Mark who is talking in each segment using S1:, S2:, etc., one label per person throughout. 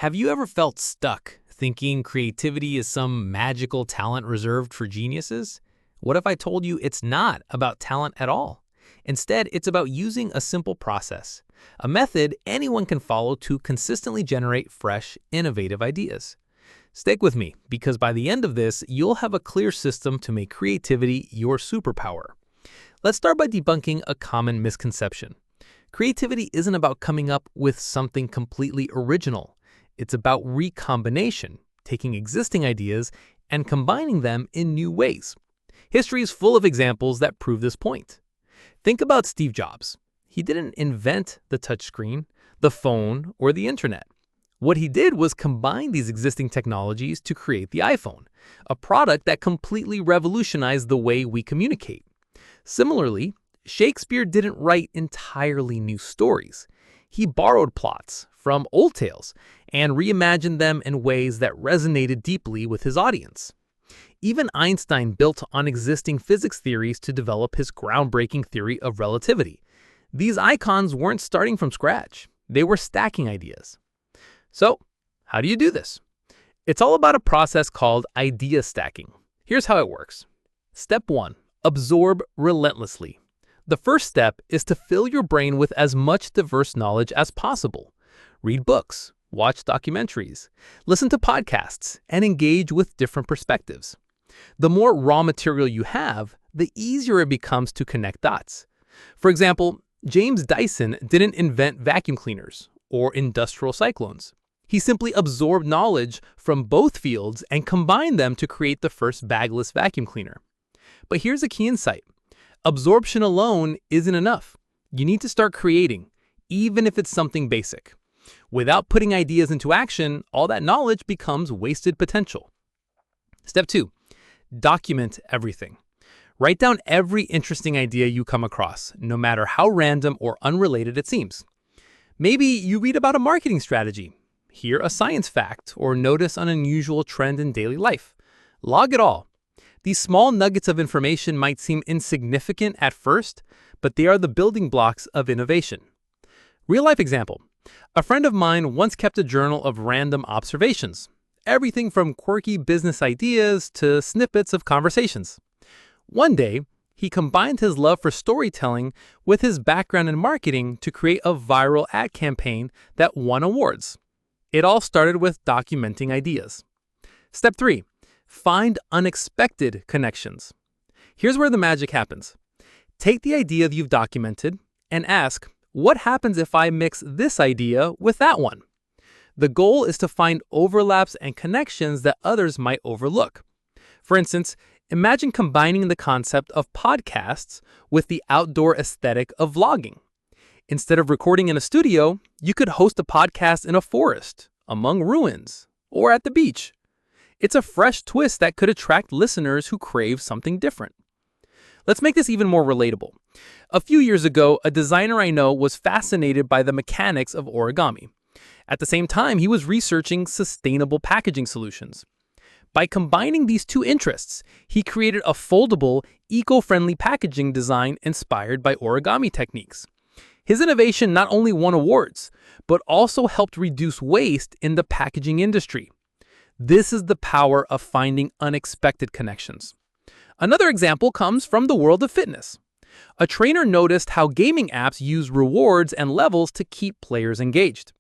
S1: Have you ever felt stuck, thinking creativity is some magical talent reserved for geniuses? What if I told you it's not about talent at all? Instead, it's about using a simple process, a method anyone can follow to consistently generate fresh, innovative ideas. Stick with me, because by the end of this, you'll have a clear system to make creativity your superpower. Let's start by debunking a common misconception. Creativity isn't about coming up with something completely original. It's about recombination, taking existing ideas and combining them in new ways. History is full of examples that prove this point. Think about Steve Jobs. He didn't invent the touchscreen, the phone, or the internet. What he did was combine these existing technologies to create the iPhone, a product that completely revolutionized the way we communicate. Similarly, Shakespeare didn't write entirely new stories. He borrowed plots from old tales and reimagined them in ways that resonated deeply with his audience. Even Einstein built on existing physics theories to develop his groundbreaking theory of relativity. These icons weren't starting from scratch. They were stacking ideas. So, how do you do this? It's all about a process called idea stacking. Here's how it works. Step 1. Absorb relentlessly. The first step is to fill your brain with as much diverse knowledge as possible. Read books, watch documentaries, listen to podcasts, and engage with different perspectives. The more raw material you have, the easier it becomes to connect dots. For example, James Dyson didn't invent vacuum cleaners or industrial cyclones. He simply absorbed knowledge from both fields and combined them to create the first bagless vacuum cleaner. But here's a key insight. Absorption alone isn't enough. You need to start creating, even if it's something basic. Without putting ideas into action, all that knowledge becomes wasted potential. Step 2. Document everything. Write down every interesting idea you come across, no matter how random or unrelated it seems. Maybe you read about a marketing strategy, hear a science fact, or notice an unusual trend in daily life. Log it all. These small nuggets of information might seem insignificant at first, but they are the building blocks of innovation. Real-life example. A friend of mine once kept a journal of random observations, everything from quirky business ideas to snippets of conversations. One day, he combined his love for storytelling with his background in marketing to create a viral ad campaign that won awards. It all started with documenting ideas. Step 3. Find unexpected connections. Here's where the magic happens. Take the idea you've documented and ask, what happens if I mix this idea with that one? The goal is to find overlaps and connections that others might overlook. For instance, imagine combining the concept of podcasts with the outdoor aesthetic of vlogging. Instead of recording in a studio, you could host a podcast in a forest, among ruins, or at the beach. It's a fresh twist that could attract listeners who crave something different. Let's make this even more relatable. A few years ago, a designer I know was fascinated by the mechanics of origami. At the same time, he was researching sustainable packaging solutions. By combining these two interests, he created a foldable, eco-friendly packaging design inspired by origami techniques. His innovation not only won awards, but also helped reduce waste in the packaging industry. This is the power of finding unexpected connections. Another example comes from the world of fitness. A trainer noticed how gaming apps use rewards and levels to keep players engaged.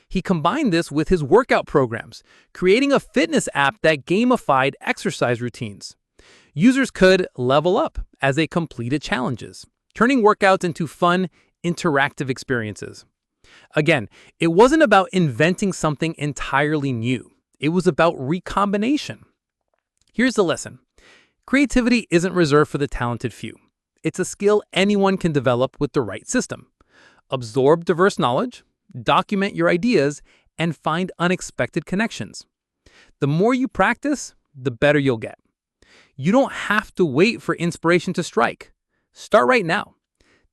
S1: He combined this with his workout programs, creating a fitness app that gamified exercise routines. Users could level up as they completed challenges, turning workouts into fun, interactive experiences. Again, it wasn't about inventing something entirely new. It was about recombination. Here's the lesson. Creativity isn't reserved for the talented few. It's a skill anyone can develop with the right system. Absorb diverse knowledge, document your ideas, and find unexpected connections. The more you practice, the better you'll get. You don't have to wait for inspiration to strike. Start right now.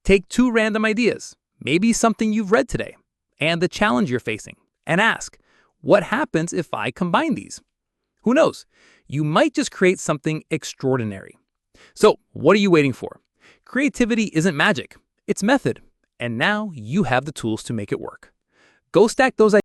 S1: Take 2 random ideas, maybe something you've read today, and the challenge you're facing, and ask, what happens if I combine these? Who knows? You might just create something extraordinary. So, what are you waiting for? Creativity isn't magic, it's method. And now you have the tools to make it work. Go stack those ideas.